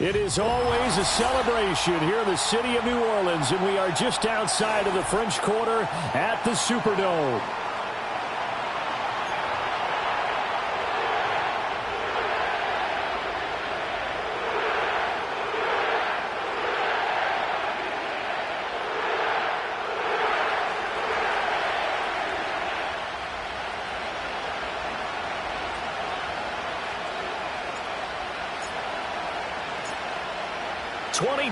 It is always a celebration here in the city of New Orleans, and we are just outside of the French Quarter at the Superdome.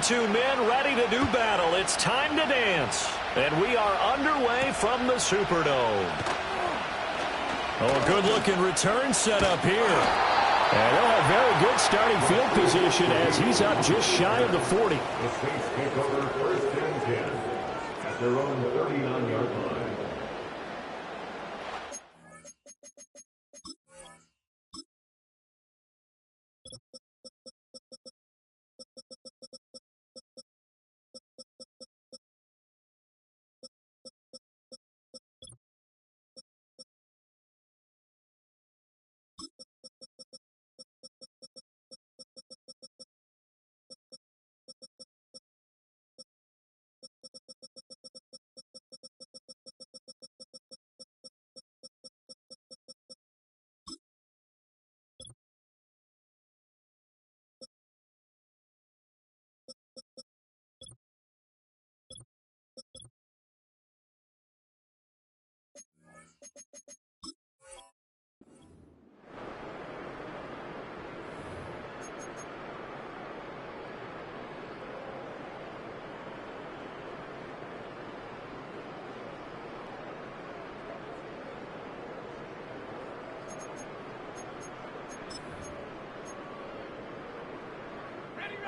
Two men ready to do battle. It's time to dance. And we are underway from the Superdome. Oh, a good-looking return set up here. And they'll have very good starting field position as he's up just shy of the 40. The Saints take over first and 10 at their own 39-yard line.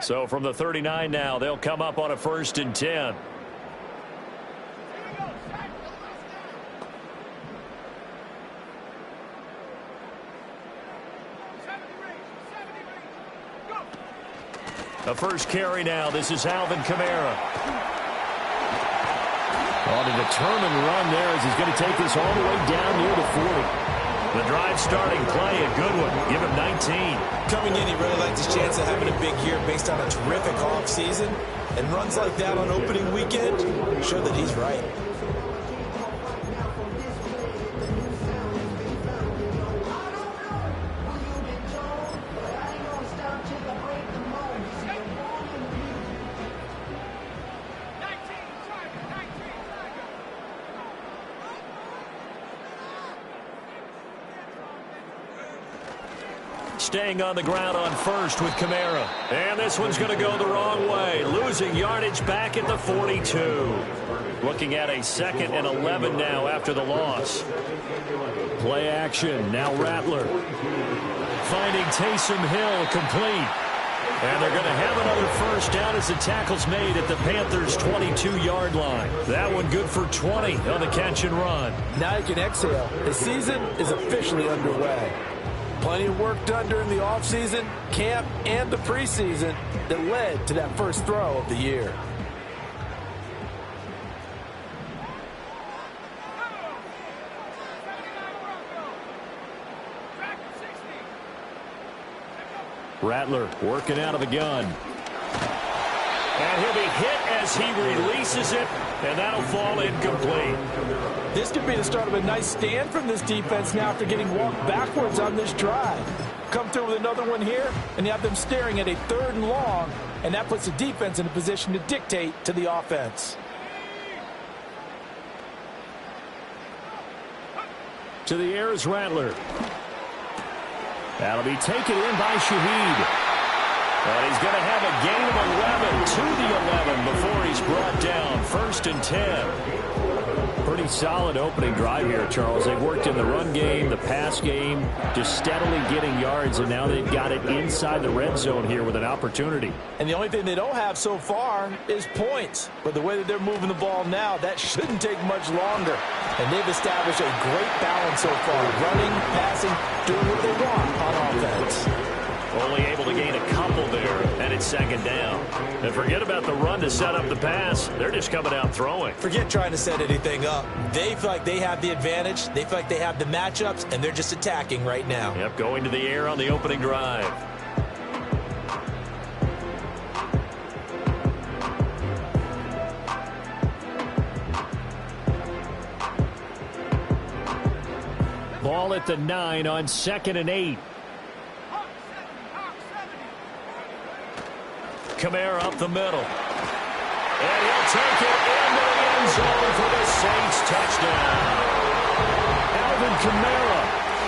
So from the 39 now, they'll come up on a 1st and 10. The first carry now. This is Alvin Kamara. On a determined run there as he's going to take this all the way down near the 40. The drive starting play, a good one. Give him 19. Coming in, he really liked his chance of having a big year based on a terrific offseason. And runs like that on opening weekend show that he's right. Staying on the ground on first with Kamara. And this one's going to go the wrong way. Losing yardage back at the 42. Looking at a 2nd and 11 now after the loss. Play action. Now Rattler. Finding Taysom Hill complete. And they're going to have another first down as the tackle's made at the Panthers' 22-yard line. That one good for 20 on the catch and run. Now you can exhale. The season is officially underway. Plenty of work done during the offseason, camp, and the preseason that led to that first throw of the year. Rattler working out of the gun. And he'll be hit as he releases it, and that'll fall incomplete. This could be the start of a nice stand from this defense now after getting walked backwards on this drive. Come through with another one here, and you have them staring at a 3rd and long, and that puts the defense in a position to dictate to the offense. To the air is Rattler. That'll be taken in by Shaheed. And he's going to have a gain of 11 to the 11 before he's brought down. 1st and 10. Pretty solid opening drive here, Charles. They've worked in the run game, the pass game, just steadily getting yards, and now they've got it inside the red zone here with an opportunity. And the only thing they don't have so far is points. But the way that they're moving the ball now, that shouldn't take much longer. And they've established a great balance so far, running, passing, doing what they want on offense. Only able to gain a couple there, and it's 2nd down. And forget about the run to set up the pass. They're just coming out throwing. Forget trying to set anything up. They feel like they have the advantage. They feel like they have the matchups, and they're just attacking right now. Yep, going to the air on the opening drive. at the 9 on 2nd and 8. Kamara up the middle. And he'll take it into the end zone for the Saints touchdown. Alvin Kamara.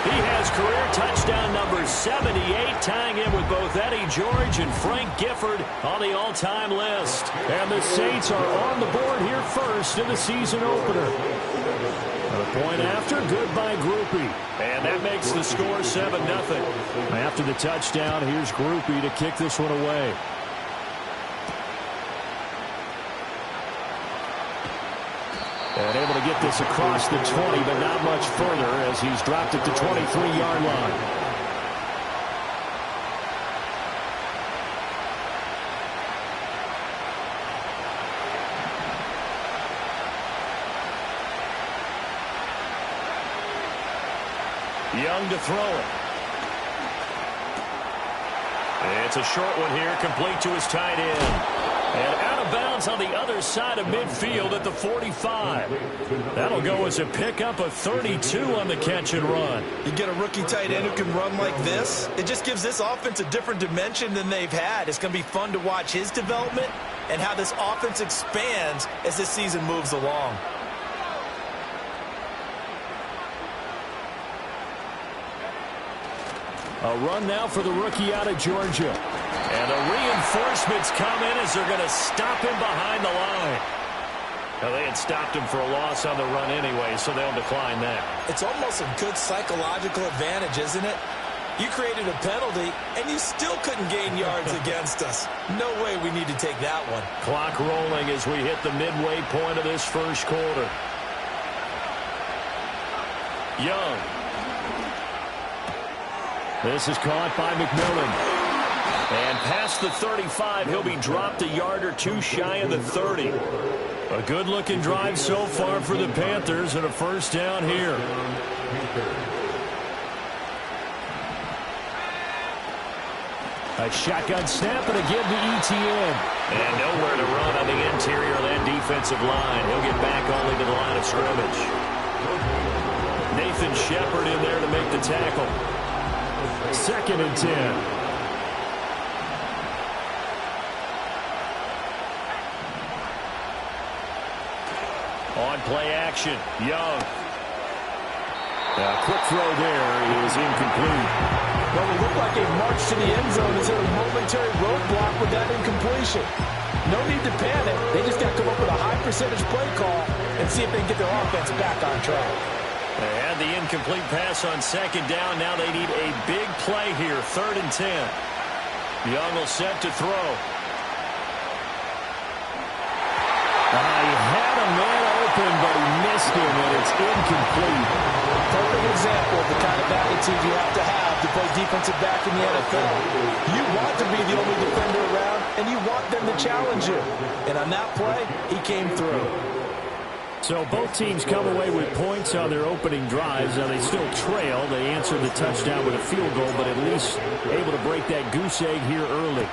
He has career touchdown number 78, tying him with both Eddie George and Frank Gifford on the all-time list. And the Saints are on the board here first in the season opener. A point after, good by Groupie. And that makes the score 7-0. After the touchdown, here's Groupie to kick this one away. And able to get this across the 20, but not much further as he's dropped it to 23-yard line. Young to throw it. It's a short one here, complete to his tight end. And out of bounds on the other side of midfield at the 45. That'll go as a pickup of 32 on the catch and run. You get a rookie tight end who can run like this, it just gives this offense a different dimension than they've had. It's going to be fun to watch his development and how this offense expands as this season moves along. A run now for the rookie out of Georgia. And the reinforcements come in as they're going to stop him behind the line. Now, they had stopped him for a loss on the run anyway, so they'll decline that. It's almost a good psychological advantage, isn't it? You created a penalty, and you still couldn't gain yards against us. No way we need to take that one. Clock rolling as we hit the midway point of this first quarter. Young. This is caught by McMillan. And past the 35, he'll be dropped a yard or two shy of the 30. A good-looking drive so far for the Panthers and a first down here. A shotgun snap and a give to Etienne. And nowhere to run on the interior of that defensive line. He'll get back only to the line of scrimmage. Nathan Shepard in there to make the tackle. 2nd and 10. On play action, Young. A quick throw there is incomplete. Well, it looked like a march to the end zone. Is there a momentary roadblock with that incompletion? No need to panic. They just got to come up with a high percentage play call and see if they can get their offense back on track. They had the incomplete pass on 2nd down. Now they need a big play here, 3rd and 10. Young will set to throw. He had a man open, but he missed him, and it's incomplete. Perfect example of the kind of attitude you have to play defensive back in the NFL. You want to be the only defender around, and you want them to challenge you. And on that play, he came through. So both teams come away with points on their opening drives. Now they still trail. They answered the touchdown with a field goal, but at least able to break that goose egg here early.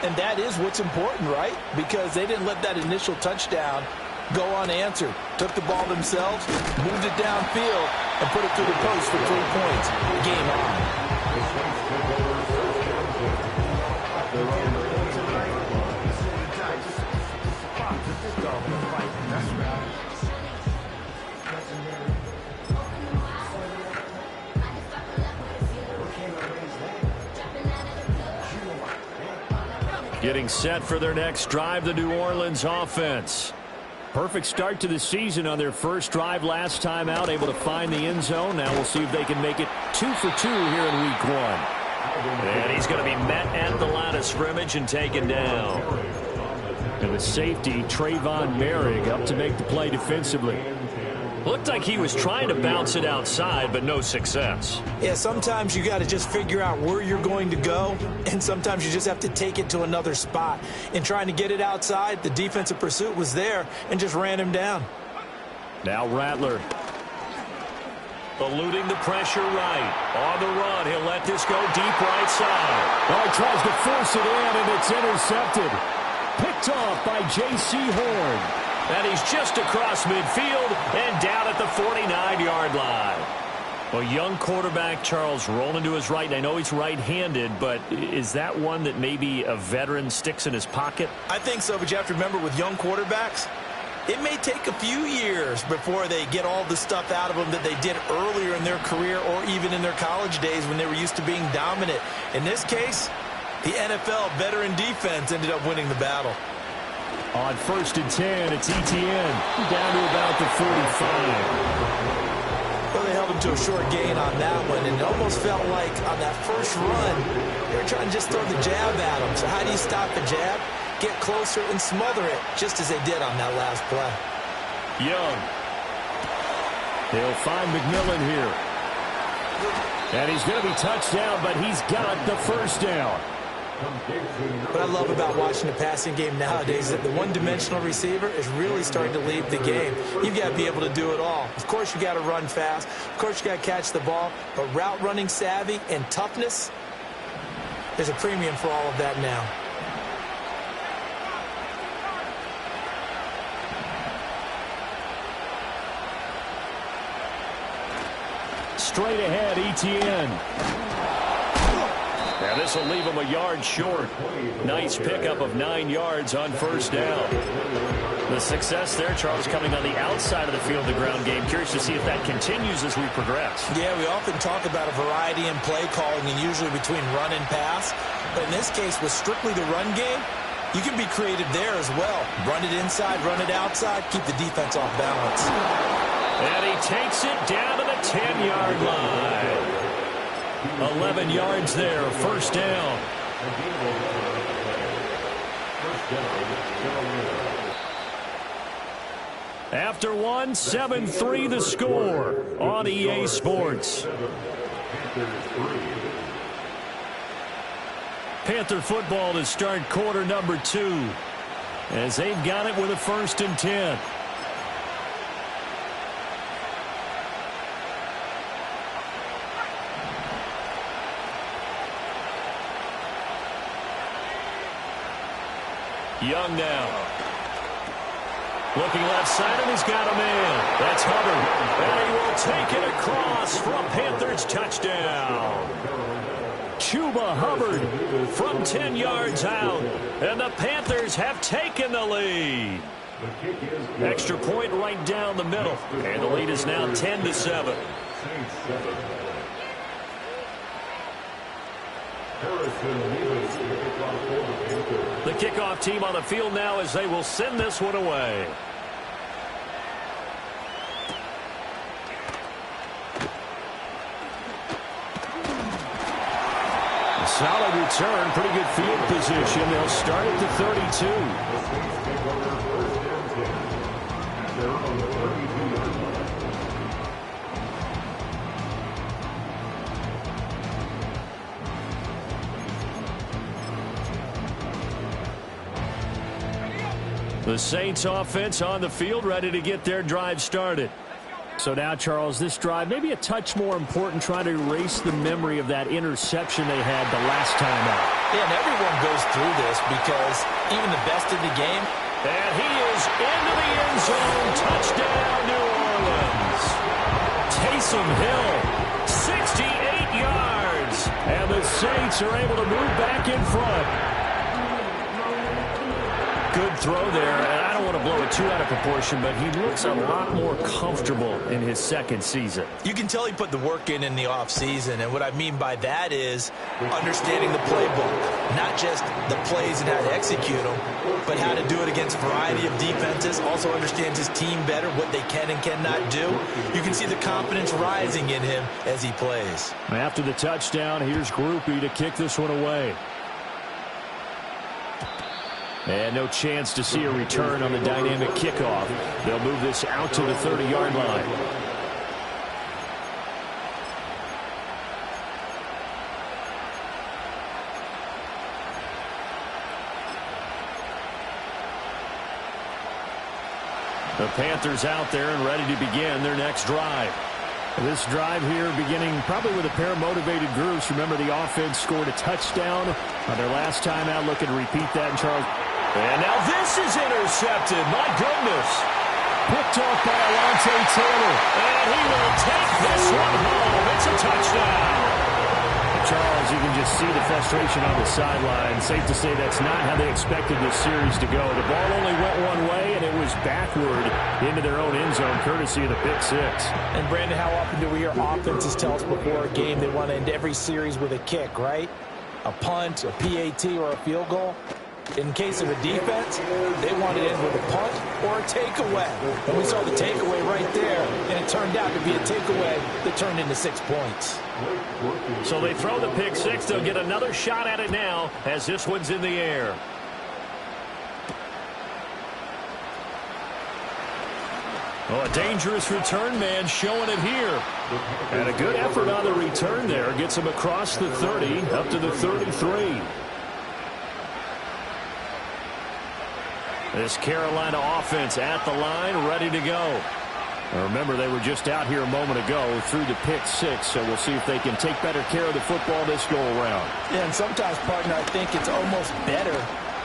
And that is what's important, right? Because they didn't let that initial touchdown go unanswered. Took the ball themselves, moved it downfield, and put it through the post for 3 points. Game on. Getting set for their next drive, the New Orleans offense. Perfect start to the season on their first drive last time out, able to find the end zone. Now we'll see if they can make it 2 for 2 here in week 1. And he's going to be met at the line of scrimmage and taken down. And the safety, Trayvon Merrick, up to make the play defensively. Looked like he was trying to bounce it outside, but no success. Yeah, sometimes you got to just figure out where you're going to go, and sometimes you just have to take it to another spot. In trying to get it outside, the defensive pursuit was there and just ran him down. Now Rattler. Eluding the pressure right. On the run, he'll let this go deep right side. Well, he tries to force it in, and it's intercepted. Picked off by J.C. Horn. And he's just across midfield and down at the 49-yard line. Well, young quarterback Charles rolling to his right. I know he's right-handed, but is that one that maybe a veteran sticks in his pocket? I think so, but you have to remember with young quarterbacks, it may take a few years before they get all the stuff out of them that they did earlier in their career or even in their college days when they were used to being dominant. In this case, the NFL veteran defense ended up winning the battle. On 1st and 10, it's Etienne down to about the 45. Well, they held him to a short gain on that one, and it almost felt like on that first run, they were trying to just throw the jab at him. So how do you stop the jab? Get closer and smother it, just as they did on that last play. Young. They'll find McMillan here. And he's going to be touched down, but he's got the first down. What I love about watching the passing game nowadays is that the one-dimensional receiver is really starting to lead the game. You've got to be able to do it all. Of course, you got to run fast. Of course, you got to catch the ball. But route running savvy and toughness, there's a premium for all of that now. Straight ahead, Etienne. Now this will leave him a yard short. Nice pickup of 9 yards on first down. The success there, Charles, coming on the outside of the field, the ground game. Curious to see if that continues as we progress. Yeah, we often talk about a variety in play calling and usually between run and pass. But in this case, with strictly the run game, you can be creative there as well. Run it inside, run it outside, keep the defense off balance. And he takes it down to the 10-yard line. 11 yards there, first down. After one, 7-3 the score on EA Sports. Panther football to start quarter number 2 as they've got it with a 1st and 10. Young now. Looking left side, and he's got a man. That's Hubbard. And he will take it across from Panthers touchdown. Chuba Hubbard from 10 yards out. And the Panthers have taken the lead. Extra point right down the middle. And the lead is now 10-7. The kickoff team on the field now as they will send this one away. A solid return, pretty good field position. They'll start at the 32. The Saints offense on the field, ready to get their drive started. So now, Charles, this drive maybe a touch more important, trying to erase the memory of that interception they had the last time out. Yeah, and everyone goes through this because even the best in the game. And he is into the end zone. Touchdown, New Orleans. Taysom Hill, 68 yards. And the Saints are able to move back in front. Good throw there, and I don't want to blow it too out of proportion, but he looks a lot more comfortable in his second season. You can tell he put the work in the offseason, and what I mean by that is understanding the playbook, not just the plays and how to execute them, but how to do it against a variety of defenses, also understands his team better, what they can and cannot do. You can see the confidence rising in him as he plays. After the touchdown, here's Groupie to kick this one away. And no chance to see a return on the dynamic kickoff. They'll move this out to the 30-yard line. The Panthers out there and ready to begin their next drive. This drive here beginning probably with a pair of motivated groups. Remember, the offense scored a touchdown on their last time out. Looking to repeat that in Charles. And now this is intercepted. My goodness. picked off by Alontae Taylor. And he will take this one home. It's a touchdown. Charles, you can just see the frustration on the sideline. Safe to say that's not how they expected this series to go. The ball only went one way, and it was backward into their own end zone, courtesy of the pick six. And, Brandon, how often do we hear offenses tell us before a game they want to end every series with a kick, right? A punt, a PAT, or a field goal? In case of a defense, they want it in with a punt or a takeaway. And we saw the takeaway right there, and it turned out to be a takeaway that turned into 6 points. So they throw the pick six. They'll get another shot at it now as this one's in the air. Oh, a dangerous return man showing it here. And a good effort on the return there. Gets him across the 30 up to the 33. This Carolina offense at the line, ready to go. Remember, they were just out here a moment ago through the pick six, so we'll see if they can take better care of the football this go-around. Yeah, and sometimes, partner, I think it's almost better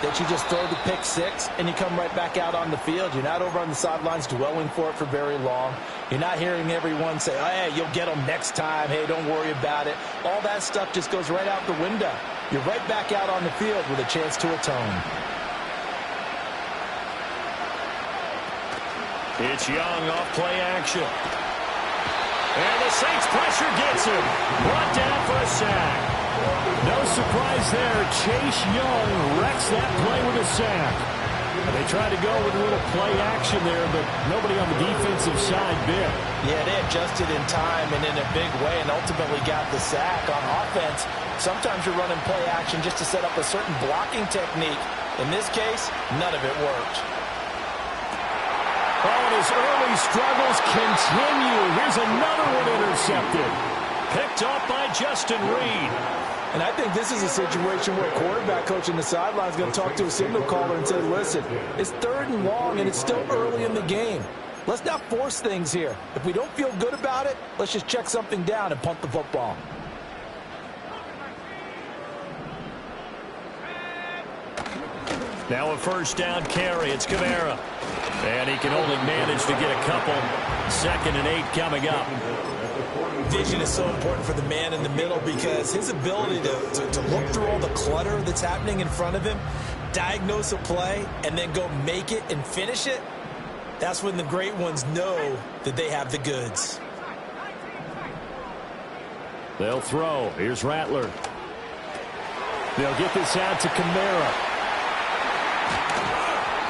that you just throw the pick six and you come right back out on the field. You're not over on the sidelines dwelling for it for very long. You're not hearing everyone say, oh, hey, you'll get them next time. Hey, don't worry about it. All that stuff just goes right out the window. You're right back out on the field with a chance to atone. It's Young off play action. And the Saints pressure gets him. Brought down for a sack. No surprise there. Chase Young wrecks that play with a sack. And they tried to go with a little play action there, but nobody on the defensive side bit. Yeah, they adjusted in time and in a big way and ultimately got the sack. On offense, sometimes you're running play action just to set up a certain blocking technique. In this case, none of it worked. Oh, and his early struggles continue. Here's another one intercepted. Picked off by Justin Reed. And I think this is a situation where a quarterback coach in the sideline is going to talk to a signal caller and say, listen, it's 3rd and long and it's still early in the game. Let's not force things here. If we don't feel good about it, let's just check something down and punt the football. Now a first down carry. It's Kamara. And he can only manage to get a couple. 2nd and 8 coming up. Vision is so important for the man in the middle because his ability to look through all the clutter that's happening in front of him, diagnose a play, and then go make it and finish it, that's when the great ones know that they have the goods. They'll throw. Here's Rattler. They'll get this out to Kamara.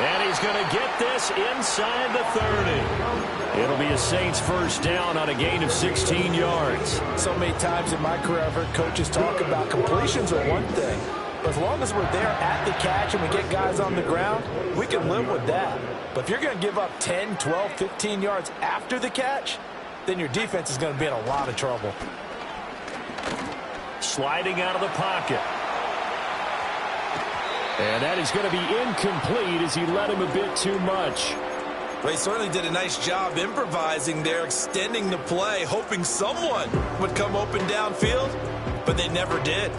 And he's going to get this inside the 30. It'll be a Saints first down on a gain of 16 yards. So many times in my career I've heard coaches talk about completions are one thing. But as long as we're there at the catch and we get guys on the ground, we can live with that. But if you're going to give up 10, 12, 15 yards after the catch, then your defense is going to be in a lot of trouble. Sliding out of the pocket. And that is going to be incomplete as he led him a bit too much. They certainly did a nice job improvising there, extending the play, hoping someone would come open downfield, but they never did.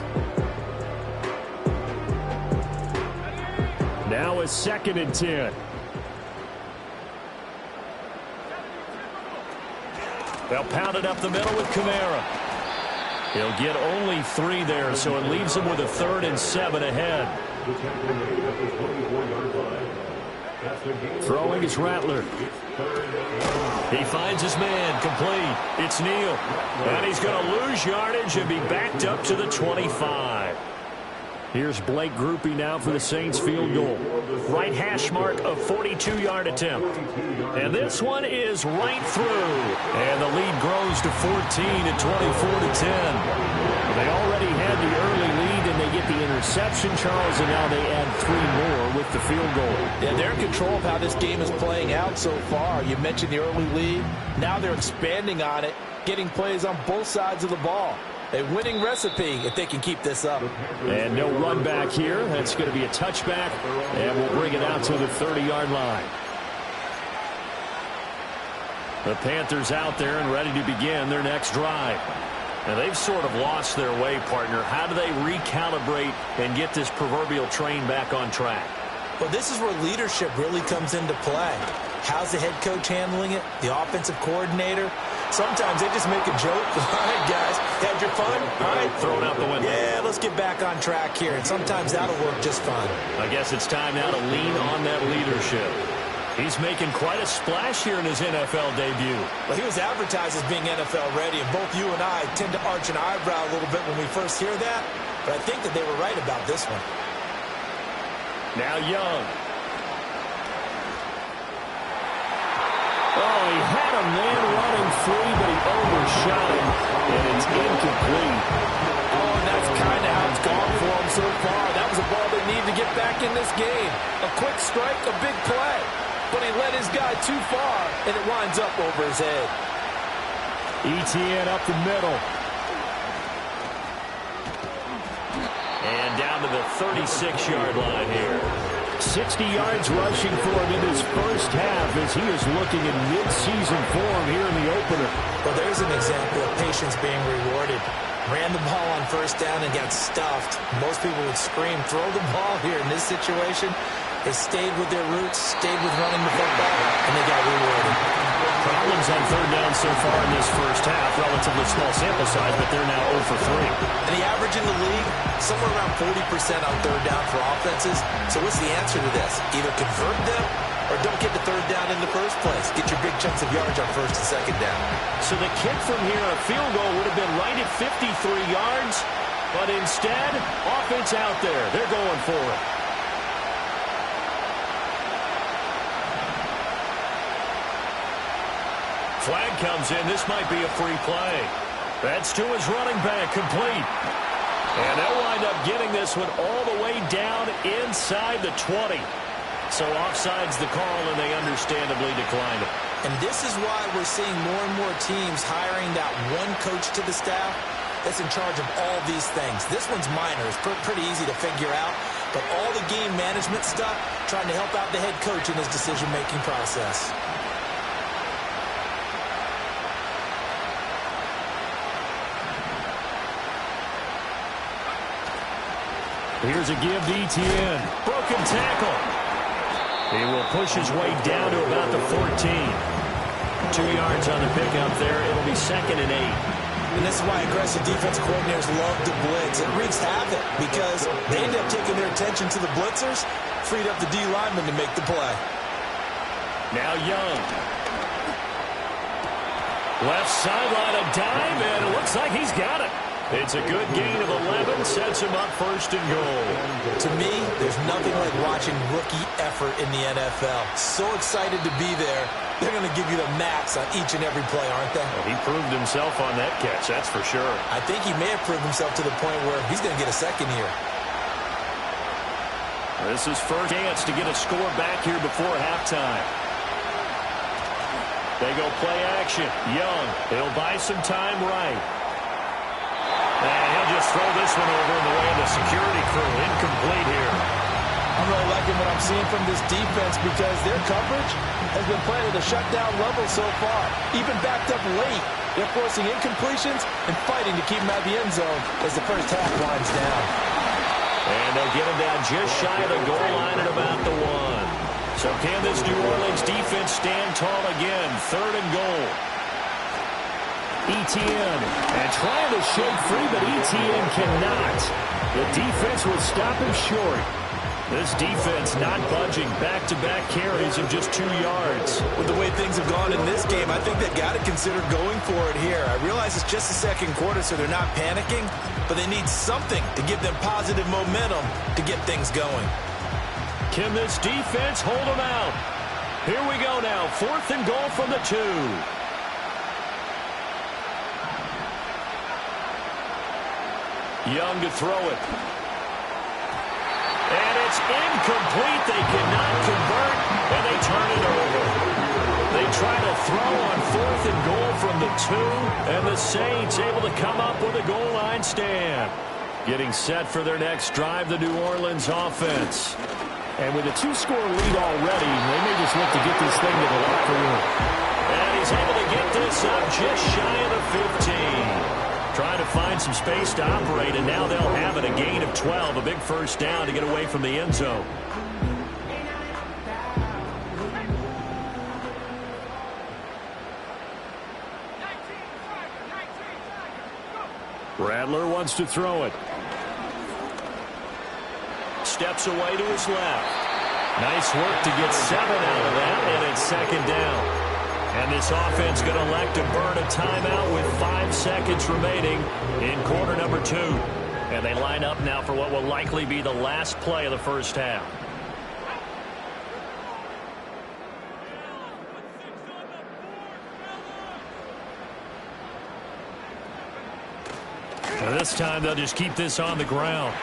Now a 2nd and 10. They'll pound it up the middle with Kamara. He'll get only 3 there, so it leaves him with a 3rd and 7 ahead. Throwing is Rattler. He finds his man, complete. It's Neal. And he's going to lose yardage and be backed up to the 25. Here's Blake Grupe now for the Saints field goal. Right hash mark, a 42-yard attempt. And this one is right through. And the lead grows to 14 at 24-10. They already had the early lead, and they get the interception, Charles, and now they add 3 more with the field goal. Yeah, they're in control of how this game is playing out so far. You mentioned the early lead. Now they're expanding on it, getting plays on both sides of the ball. A winning recipe if they can keep this up. And no run back here. That's going to be a touchback, and we'll bring it out to the 30-yard line. The Panthers out there and ready to begin their next drive. And they've sort of lost their way, partner. How do they recalibrate and get this proverbial train back on track? Well, this is where leadership really comes into play. How's the head coach handling it? The offensive coordinator? Sometimes they just make a joke. All right, guys, had your fun? All right, throw it out the window. Yeah, let's get back on track here. And sometimes that'll work just fine. I guess it's time now to lean on that leadership. He's making quite a splash here in his NFL debut. Well, he was advertised as being NFL ready, and both you and I tend to arch an eyebrow a little bit when we first hear that. But I think that they were right about this one. Now Young. Oh, he had a man running free, but he overshot him, and it's incomplete. Oh, and that's kind of how it's gone for him so far. That was a ball they need to get back in this game. A quick strike, a big play. But he led his guy too far, and it winds up over his head. ETN up the middle. And down to the 36-yard line here. 60 yards rushing for him in his first half as he is looking in mid-season form here in the opener. Well, there's an example of patience being rewarded. Ran the ball on first down and got stuffed. Most people would scream, throw the ball here in this situation. They stayed with their roots, stayed with running the football, and they got rewarded. Problems on third down so far in this first half. Relatively small sample size, but they're now 0 for 3. And the average in the league, somewhere around 40% on third down for offenses. So what's the answer to this? Either convert them or don't get to third down in the first place. Get your big chunks of yards on first and second down. So the kick from here, a field goal, would have been right at 53 yards. But instead, offense out there. They're going for it. Flag comes in. This might be a free play. That's to his running back, complete. And they'll wind up getting this one all the way down inside the 20. So offside's the call, and they understandably declined it. And this is why we're seeing more and more teams hiring that one coach to the staff that's in charge of all these things. This one's minor. It's pretty easy to figure out. But all the game management stuff, trying to help out the head coach in his decision-making process. Here's a give to ETN. Broken tackle. He will push his way down to about the 14. 2 yards on the pickup there. It'll be 2nd and 8. And this is why aggressive defense coordinators love to blitz. It wreaks havoc because they end up taking their attention to the blitzers, freed up the D lineman to make the play. Now Young. Left sideline, a dive, and it looks like he's got it. It's a good gain of 11, sets him up 1st and goal. To me, there's nothing like watching rookie effort in the NFL. So excited to be there. They're going to give you the max on each and every play, aren't they? Well, he proved himself on that catch, that's for sure. I think he may have proved himself to the point where he's going to get a second here. This is first chance to get a score back here before halftime. They go play action. Young, he'll buy some time right. And he'll just throw this one over in the way of the security crew. Incomplete here. I'm really liking what I'm seeing from this defense because their coverage has been playing at a shutdown level so far. Even backed up late, they're forcing incompletions and fighting to keep them out of the end zone as the first half winds down. And they'll get him down just shy of the goal line at about the 1. So can this New Orleans defense stand tall again? 3rd and goal. ETN, and trying to shake free, but ETN cannot. The defense will stop him short. This defense not budging. Back-to-back carries of just 2 yards. With the way things have gone in this game, I think they've got to consider going for it here. I realize it's just the second quarter, so they're not panicking, but they need something to give them positive momentum to get things going. Can this defense hold them out? Here we go now. 4th and goal from the 2. Young to throw it. And it's incomplete. They cannot convert, and they turn it over. They try to throw on 4th and goal from the 2, and the Saints able to come up with a goal line stand. Getting set for their next drive, the New Orleans offense. And with a 2-score lead already, they may just look to get this thing to the locker room. And he's able to get this up just shy of the 15. Trying to find some space to operate, and now they'll have it. A gain of 12, a big first down to get away from the end zone. Rattler wants to throw it. Steps away to his left. Nice work to get 7 out of that, and it's second down. And this offense going to elect to burn a timeout with 5 seconds remaining in quarter number 2. And they line up now for what will likely be the last play of the first half. And this time they'll just keep this on the ground.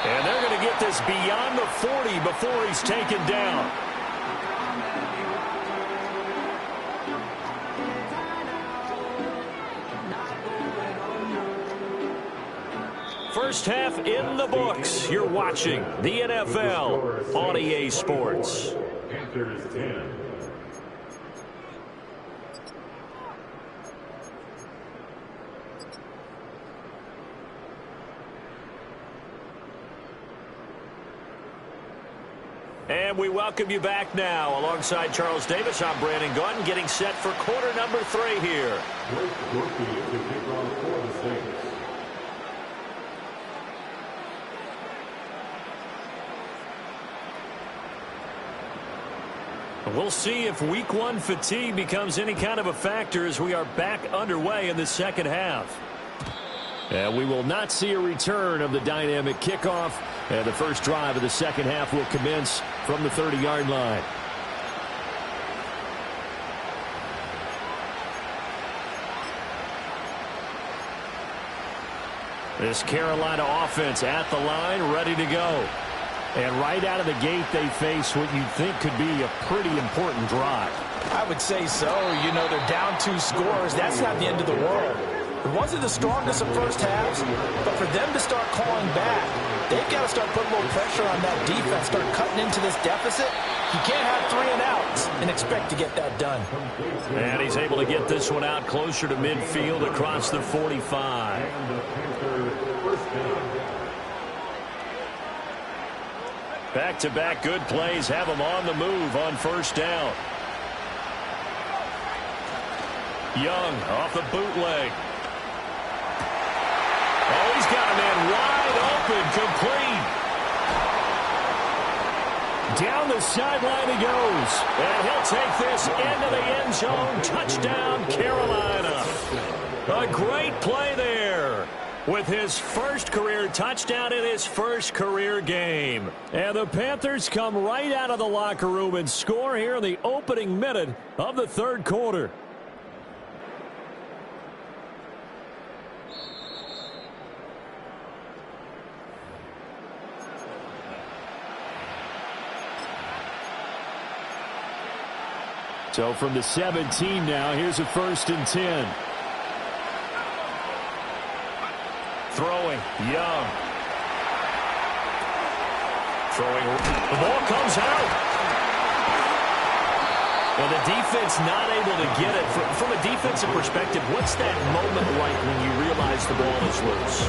And they're going to get this beyond the 40 before he's taken down. First half in the books. You're watching the NFL on EA Sports. Panthers 10. And we welcome you back now. Alongside Charles Davis, I'm Brandon Gunn, getting set for quarter number 3 here. We'll see if week 1 fatigue becomes any kind of a factor as we are back underway in the second half. And we will not see a return of the dynamic kickoff. And the first drive of the second half will commence from the 30-yard line. This Carolina offense at the line, ready to go. And right out of the gate, they face what you'd think could be a pretty important drive. I would say so. You know, they're down 2 scores. That's not the end of the world. It wasn't the strongest of first halves, but for them to start clawing back, they've got to start putting a little pressure on that defense, start cutting into this deficit. You can't have 3 and outs and expect to get that done. And he's able to get this one out closer to midfield across the 45. Back-to-back good plays have him on the move on first down. Young off the bootleg. Oh, he's got a man wide open, complete. Down the sideline he goes. And he'll take this into the end zone. Touchdown, Carolina. A great play there with his first career touchdown in his first career game. And the Panthers come right out of the locker room and score here in the opening minute of the third quarter. So from the 17 now, here's a 1st and 10. Throwing, Young. Throwing, the ball comes out. Well, the defense not able to get it. From a defensive perspective, what's that moment like when you realize the ball is loose?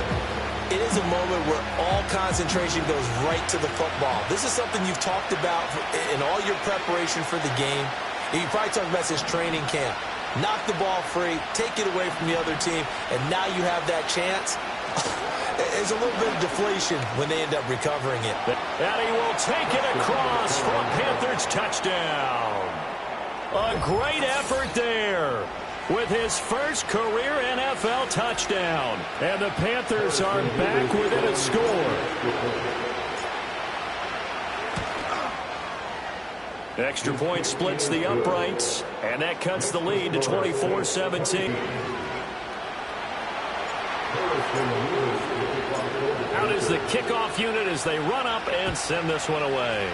It is a moment where all concentration goes right to the football. This is something you've talked about in all your preparation for the game. And you probably talked about this training camp. Knock the ball free, take it away from the other team, and now you have that chance. There's a little bit of deflation when they end up recovering it. And he will take it across for a Panthers touchdown. A great effort there with his first career NFL touchdown. And the Panthers are back within a score. Extra point splits the uprights, and that cuts the lead to 24-17. Out is the kickoff unit as they run up and send this one away.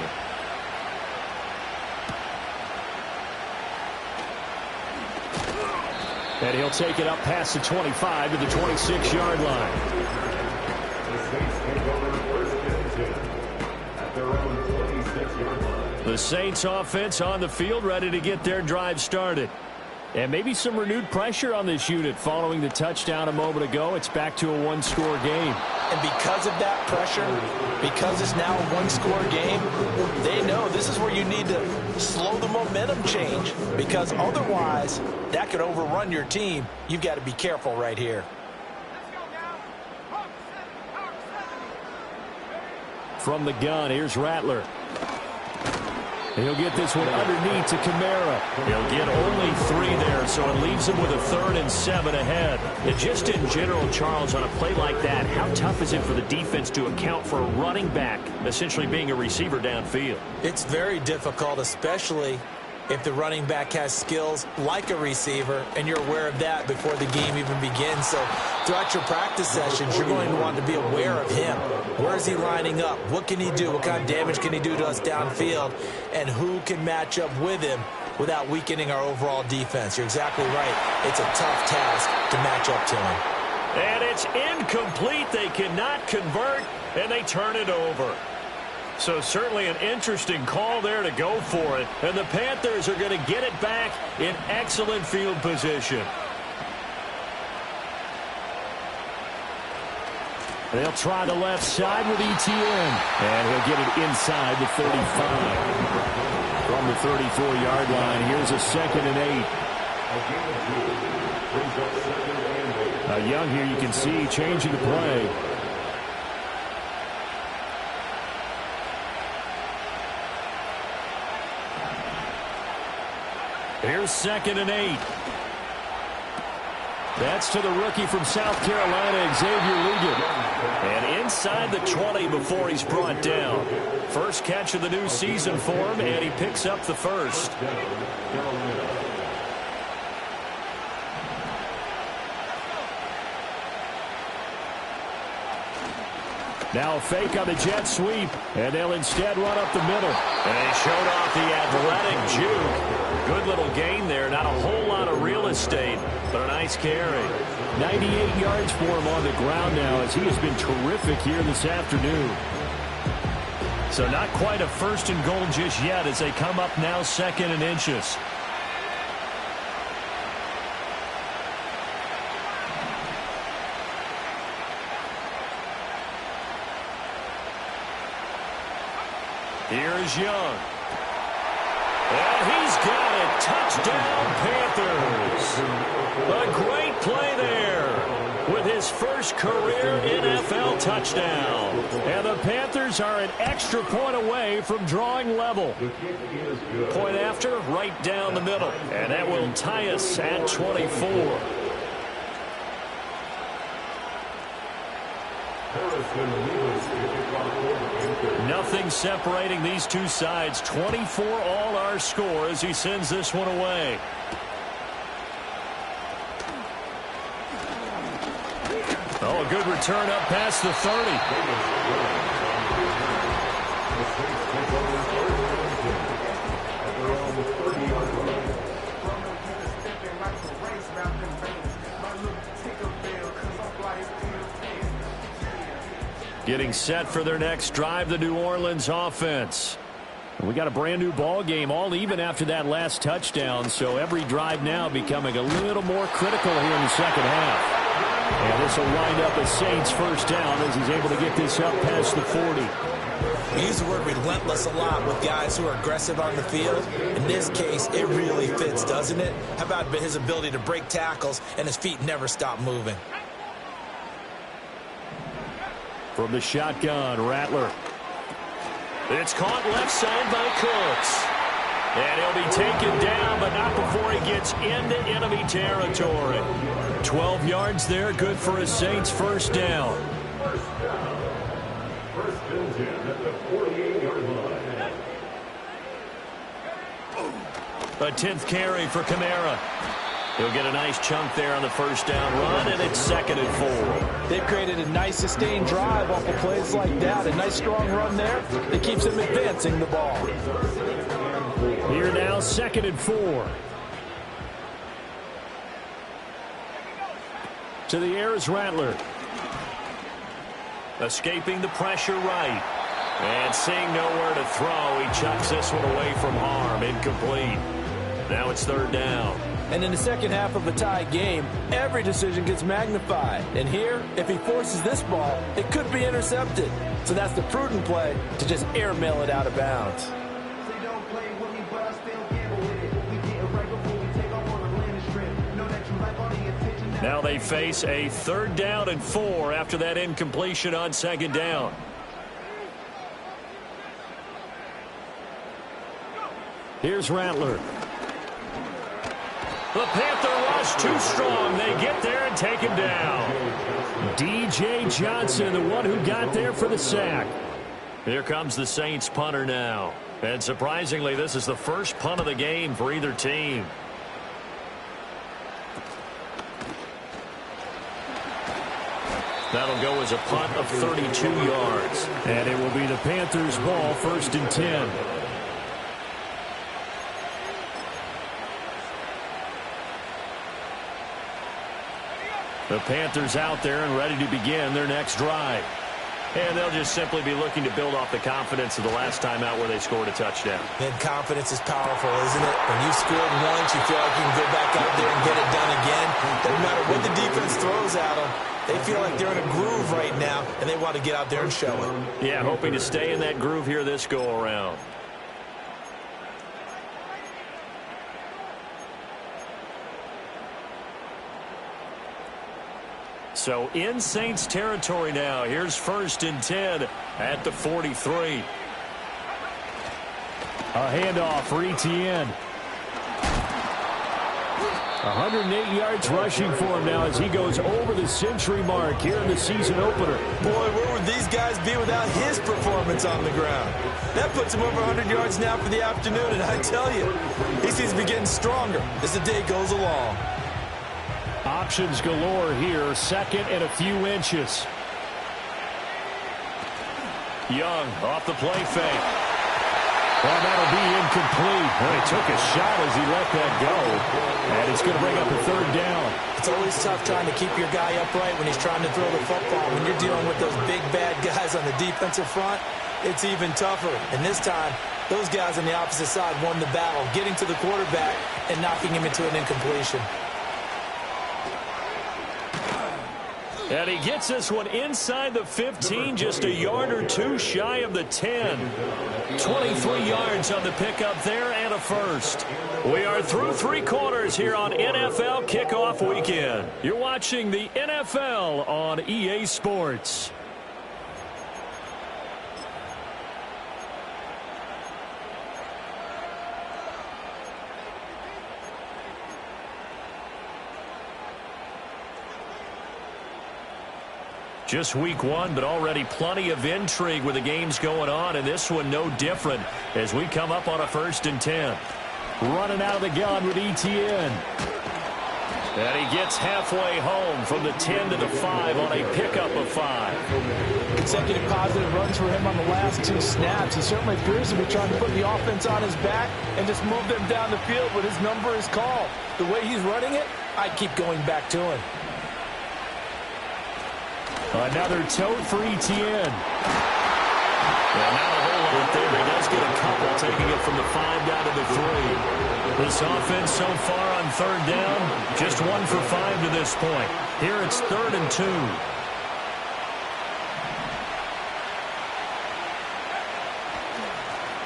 And he'll take it up past the 25 to the 26-yard line. The Saints offense on the field, ready to get their drive started. And maybe some renewed pressure on this unit following the touchdown a moment ago. It's back to a 1-score game. And because of that pressure, because it's now a one-score game, they know this is where you need to slow the momentum change, because otherwise that could overrun your team. You've got to be careful right here. From the gun, here's Rattler. He'll get this one underneath to Kamara. He'll get only 3 there, so it leaves him with a 3rd and 7 ahead. And just in general, Charles, on a play like that, how tough is it for the defense to account for a running back essentially being a receiver downfield? It's very difficult, especially if the running back has skills like a receiver, and you're aware of that before the game even begins. So throughout your practice sessions, you're going to want to be aware of him. Where is he lining up? What can he do? What kind of damage can he do to us downfield? And who can match up with him without weakening our overall defense? You're exactly right. It's a tough task to match up to him. And it's incomplete. They cannot convert, and they turn it over. So certainly an interesting call there to go for it. And the Panthers are going to get it back in excellent field position. They'll try the left side with ETN. And he'll get it inside the 35. From the 34-yard line, here's a 2nd and 8. Young here, you can see changing the play. Here's 2nd and 8. That's to the rookie from South Carolina, Xavier Ligon. And inside the 20 before he's brought down. First catch of the new season for him, and he picks up the first. Now a fake on the jet sweep, and they'll instead run up the middle. And he showed off the athletic juke. Good little gain there. Not a whole lot of real estate, but a nice carry. 98 yards for him on the ground now, as he has been terrific here this afternoon. So not quite a 1st and goal just yet as they come up now 2nd and inches. Here's Young. And he's got it. Touchdown, Panthers. A great play there with his first career NFL touchdown. And the Panthers are an extra point away from drawing level. Point after, right down the middle. And that will tie us at 24. Nothing separating these two sides. 24 all our score as he sends this one away. Oh, a good return up past the 30. Getting set for their next drive, the New Orleans offense. We got a brand new ball game, all even after that last touchdown, so every drive now becoming a little more critical here in the second half. And this will wind up a Saints first down as he's able to get this up past the 40. We use the word relentless a lot with guys who are aggressive on the field. In this case, it really fits, doesn't it? How about his ability to break tackles and his feet never stop moving? From the shotgun, Rattler. It's caught left side by Cooks. And he'll be taken down, but not before he gets into enemy territory. 12 yards there, good for a Saints first down. First and 10 at the 48-yard line. A 10th carry for Kamara. He'll get a nice chunk there on the first down run, and it's 2nd and 4. They've created a nice sustained drive off of plays like that. A nice strong run there that keeps them advancing the ball. Here now, 2nd and 4. To the air is Rattler. Escaping the pressure right. And seeing nowhere to throw, he chucks this one away from harm. Incomplete. Now it's third down. And in the second half of a tie game, every decision gets magnified. And here, if he forces this ball, it could be intercepted. So that's the prudent play to just airmail it out of bounds. Now they face a 3rd down and 4 after that incompletion on 2nd down. Here's Rattler. The Panther rush too strong. They get there and take him down. D.J. Johnson, the one who got there for the sack. Here comes the Saints punter now. And surprisingly, this is the first punt of the game for either team. That'll go as a punt of 32 yards. And it will be the Panthers' ball, 1st and 10. The Panthers out there and ready to begin their next drive. And they'll just simply be looking to build off the confidence of the last time out where they scored a touchdown. And confidence is powerful, isn't it? When you scored once, you feel like you can go back out there and get it done again. Doesn't matter what the defense throws at them. They feel like they're in a groove right now, and they want to get out there and show it. Yeah, hoping to stay in that groove here this go-around. So in Saints territory now. Here's 1st and 10 at the 43. A handoff for Etienne. 108 yards rushing for him now as he goes over the century mark here in the season opener. Boy, where would these guys be without his performance on the ground? That puts him over 100 yards now for the afternoon, and I tell you, he seems to be getting stronger as the day goes along. Options galore here, 2nd and a few inches. Young off the play fake. Well, that'll be incomplete. Well, he took a shot as he let that go. And it's going to bring up a 3rd down. It's always tough trying to keep your guy upright when he's trying to throw the football. When you're dealing with those big, bad guys on the defensive front, it's even tougher. And this time, those guys on the opposite side won the battle, getting to the quarterback and knocking him into an incompletion. And he gets this one inside the 15, just a yard or two shy of the 10. 23 yards on the pickup there and a first. We are through 3 quarters here on NFL Kickoff Weekend. You're watching the NFL on EA Sports. Just week 1, but already plenty of intrigue with the games going on, and this one no different as we come up on a 1st and 10. Running out of the gun with Etienne. And he gets halfway home from the 10 to the 5 on a pickup of 5. Consecutive positive runs for him on the last 2 snaps. He certainly appears to be trying to put the offense on his back and just move them down the field when his number is called. The way he's running it, I'd keep going back to him. Another tote for Etienne. Well, not a whole lot there. He does get a couple, taking it from the 5 down to the 3. This offense so far on 3rd down, just 1 for 5 to this point. Here it's 3rd and 2.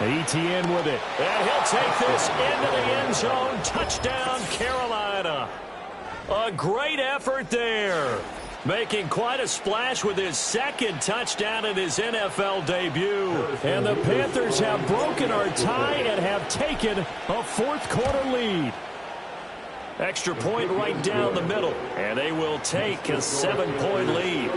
Etienne with it. And he'll take this into the end zone. Touchdown, Carolina. A great effort there. Making quite a splash with his 2nd touchdown in his NFL debut. And the Panthers have broken our tie and have taken a 4th quarter lead. Extra point right down the middle. And they will take a 7-point lead.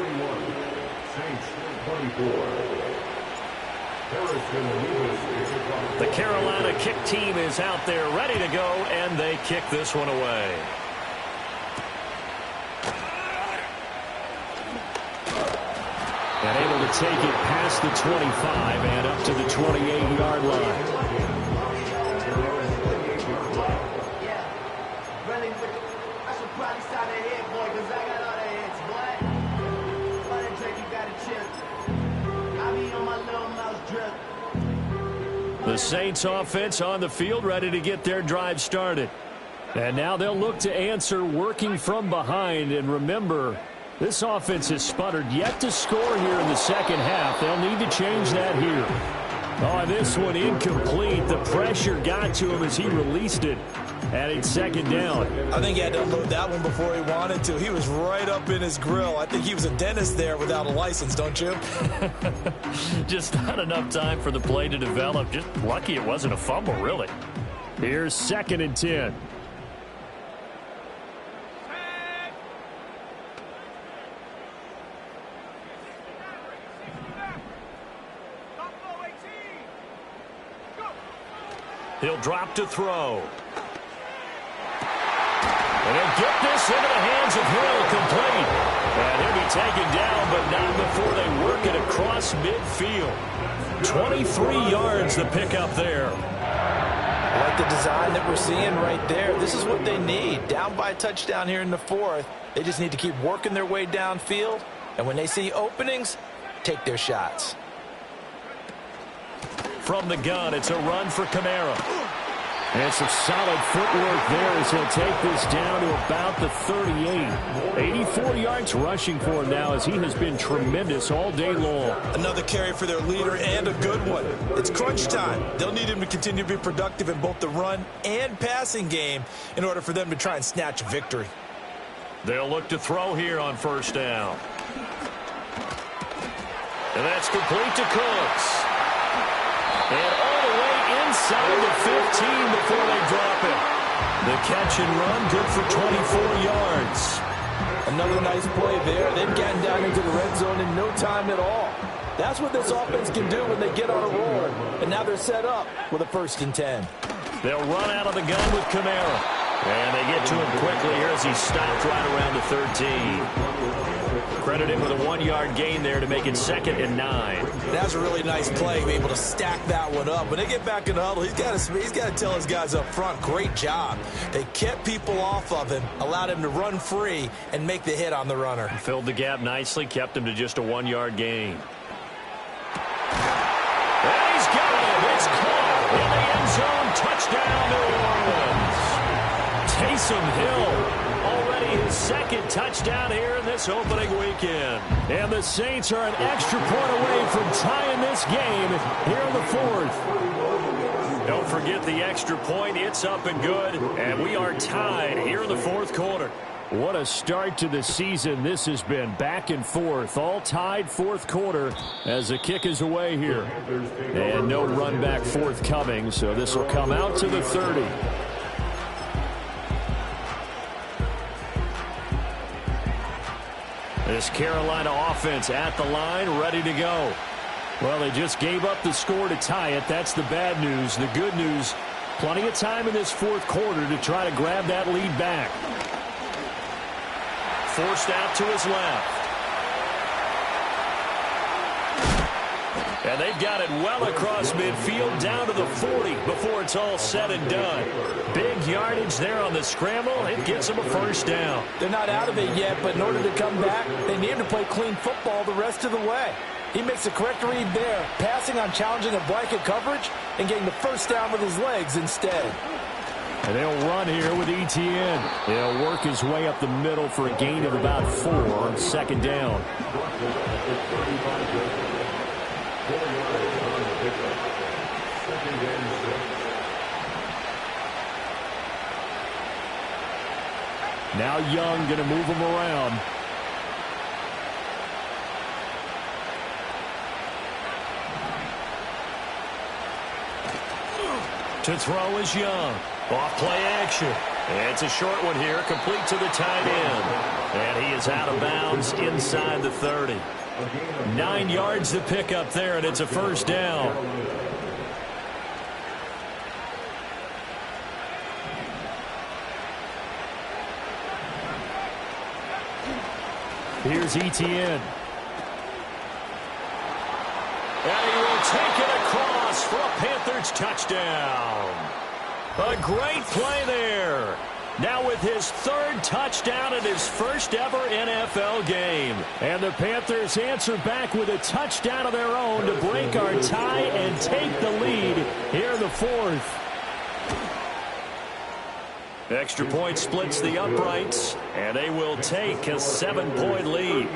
The Carolina kick team is out there ready to go, and they kick this one away. And able to take it past the 25 and up to the 28-yard line. The Saints offense on the field, ready to get their drive started. And now they'll look to answer working from behind. And remember, this offense has sputtered yet to score here in the second half. They'll need to change that here. Oh, this one incomplete. The pressure got to him as he released it. Adding second down. I think he had to unload that one before he wanted to. He was right up in his grill. I think he was a dentist there without a license, don't you? Just not enough time for the play to develop. Just lucky it wasn't a fumble, really. Here's 2nd and 10. He'll drop to throw. And he'll get this into the hands of Hill, complete. And he'll be taken down, but not before they work it across midfield. 23 yards the pickup there. I like the design that we're seeing right there. This is what they need. Down by a touchdown here in the 4th. They just need to keep working their way downfield. And when they see openings, take their shots. From the gun, it's a run for Kamara. And some solid footwork there as he'll take this down to about the 38. 84 yards rushing for him now as he has been tremendous all day long. Another carry for their leader and a good one. It's crunch time. They'll need him to continue to be productive in both the run and passing game in order for them to try and snatch a victory. They'll look to throw here on 1st down. And that's complete to Cooks. And all the way inside the 15 before they drop it. The catch and run good for 24 yards. Another nice play there. They've gotten down into the red zone in no time at all. That's what this offense can do when they get on a roll. And now they're set up with a 1st and 10. They'll run out of the gun with Kamara. And they get to him quickly here as he stopped right around the 13. Credit him with a 1-yard gain there to make it 2nd and 9. That's a really nice play, be able to stack that one up. When they get back in the huddle, he's got to tell his guys up front, great job. They kept people off of him, allowed him to run free, and make the hit on the runner. Filled the gap nicely, kept him to just a 1-yard gain. And he's got it. It's caught in the end zone. Touchdown, New Orleans. Taysom Hill. Already his 2nd touchdown here in this opening weekend. And the Saints are an extra point away from tying this game here in the 4th. Don't forget the extra point. It's up and good. And we are tied here in the 4th quarter. What a start to the season this has been. Back and forth. All tied 4th quarter as the kick is away here. And no run back forthcoming. So this will come out to the 30. This Carolina offense at the line, ready to go. Well, they just gave up the score to tie it. That's the bad news. The good news, plenty of time in this 4th quarter to try to grab that lead back. Forced out to his left. And they've got it well across midfield down to the 40 before it's all said and done. Big yardage there on the scramble. It gets them a 1st down. They're not out of it yet, but in order to come back, they need to play clean football the rest of the way. He makes the correct read there, passing on challenging a blanket coverage and getting the 1st down with his legs instead. And they'll run here with Etienne. He'll work his way up the middle for a gain of about 4 on 2nd down. Now Young going to move him around. To throw is Young. Off play action. It's a short one here, complete to the tight end. And he is out of bounds inside the 30. 9 yards to pick up there, and it's a 1st down. Here's Etienne. And he will take it across for a Panthers touchdown. A great play there. now with his third touchdown in his first ever NFL game. And the Panthers answer back with a touchdown of their own to break our tie and take the lead here in the fourth. Extra point splits the uprights, and they will take a 7-point lead.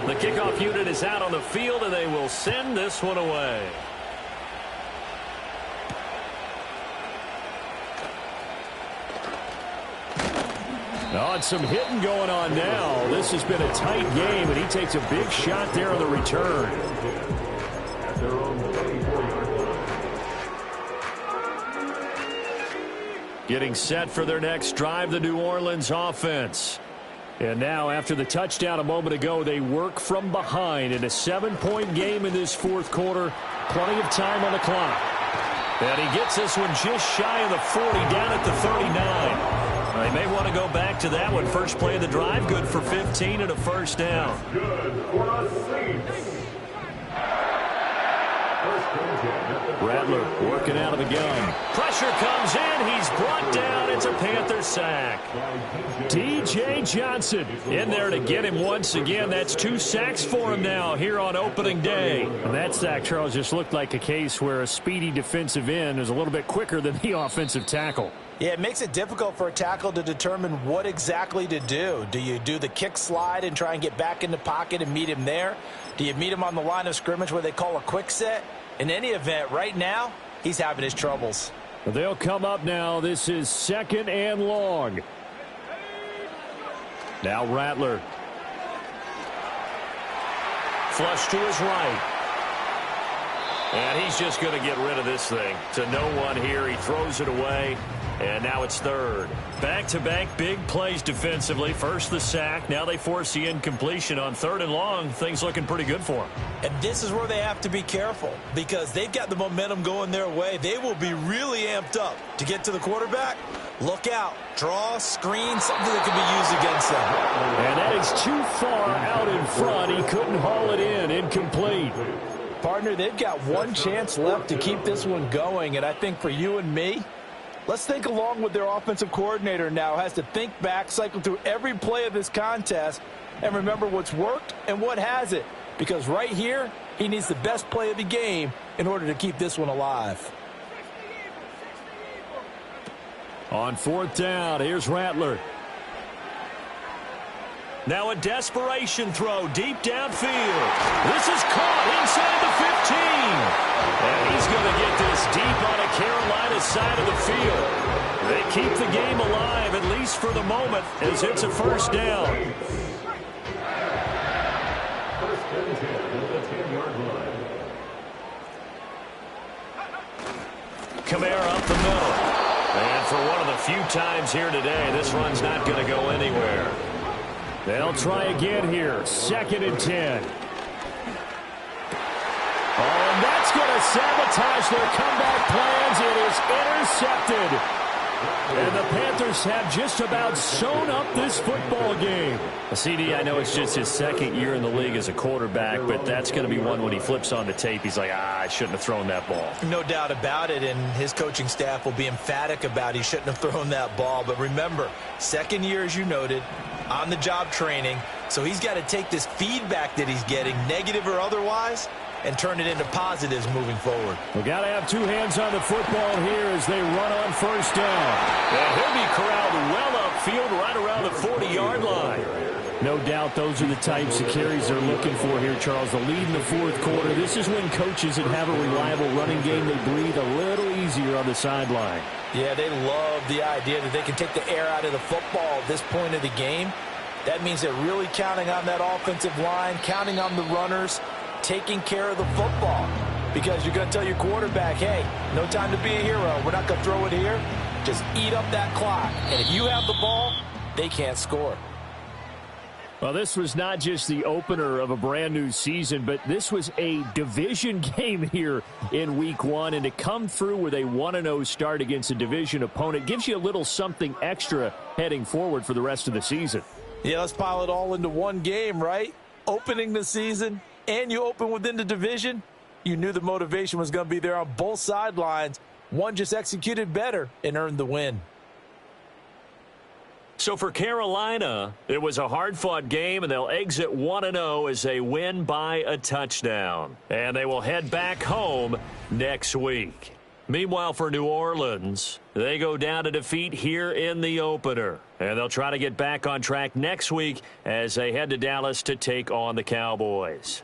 The kickoff unit is out on the field, and they will send this one away. Oh, and some hitting going on now. This has been a tight game, and he takes a big shot there on the return. Getting set for their next drive, the New Orleans offense. And now, after the touchdown a moment ago, they work from behind in a 7-point game in this fourth quarter. Plenty of time on the clock. And he gets this one just shy of the 40, down at the 39. They may want to go back to that one. First play of the drive, good for 15 and a first down. Good for a Saints. Rattler working out of the gun. Pressure comes in. He's brought down. It's a Panther sack. D.J. Johnson in there to get him once again. That's 2 sacks for him now here on opening day. And that sack, Charles, just looked like a case where a speedy defensive end is a little bit quicker than the offensive tackle. Yeah, it makes it difficult for a tackle to determine what exactly to do. Do you do the kick slide and try and get back in the pocket and meet him there? Do you meet him on the line of scrimmage where they call a quick set? In any event, right now, he's having his troubles. They'll come up now. This is 2nd and long. Now Rattler. Flush to his right. And he's just going to get rid of this thing. To no one here. He throws it away. And now it's 3rd. Back-to-back big plays defensively. First the sack. Now they force the incompletion on 3rd and long. Things looking pretty good for them. And this is where they have to be careful because they've got the momentum going their way. They will be really amped up to get to the quarterback. Look out. Draw, screen, something that can be used against them. And that is too far out in front. He couldn't haul it in. Incomplete. Partner, they've got one chance left to keep this one going. And I think for you and me, let's think along with their offensive coordinator now. Has to think back, cycle through every play of this contest, and remember what's worked and what hasn't. Because right here, he needs the best play of the game in order to keep this one alive. On 4th down, here's Rattler. Now a desperation throw deep downfield. This is caught inside the 15. And he's going to get this deep on a Carolina side of the field. They keep the game alive, at least for the moment, as it's a first down. Kamara up the middle. And for one of the few times here today, this run's not going to go anywhere. They'll try again here. 2nd and 10. Oh, and that's going to sabotage their comeback plans. It is intercepted. And the Panthers have just about sewn up this football game. CD, I know it's just his 2nd year in the league as a quarterback, but that's going to be one when he flips on the tape. He's like, I shouldn't have thrown that ball. No doubt about it, and his coaching staff will be emphatic about he shouldn't have thrown that ball. But remember, 2nd year, as you noted, on-the-job training, so he's got to take this feedback that he's getting, negative or otherwise, and turn it into positives moving forward. We've got to have 2 hands on the football here as they run on first down. And he'll be corralled well upfield right around the 40-yard line. No doubt those are the types of carries they're looking for here, Charles. The lead in the fourth quarter. This is when coaches that have a reliable running game, they breathe a little easier on the sideline. Yeah, they love the idea that they can take the air out of the football at this point of the game. That means they're really counting on that offensive line, counting on the runners, taking care of the football. Because you're going to tell your quarterback, hey, no time to be a hero. We're not going to throw it here. Just eat up that clock. And if you have the ball, they can't score. Well, this was not just the opener of a brand new season, but this was a division game here in week 1. And to come through with a 1-0 start against a division opponent gives you a little something extra heading forward for the rest of the season. Yeah, let's pile it all into one game, right? Opening the season, and you open within the division, you knew the motivation was going to be there on both sidelines. One just executed better and earned the win. So for Carolina, it was a hard-fought game, and they'll exit 1-0 as they win by a touchdown. And they will head back home next week. Meanwhile, for New Orleans, they go down to defeat here in the opener. And they'll try to get back on track next week as they head to Dallas to take on the Cowboys.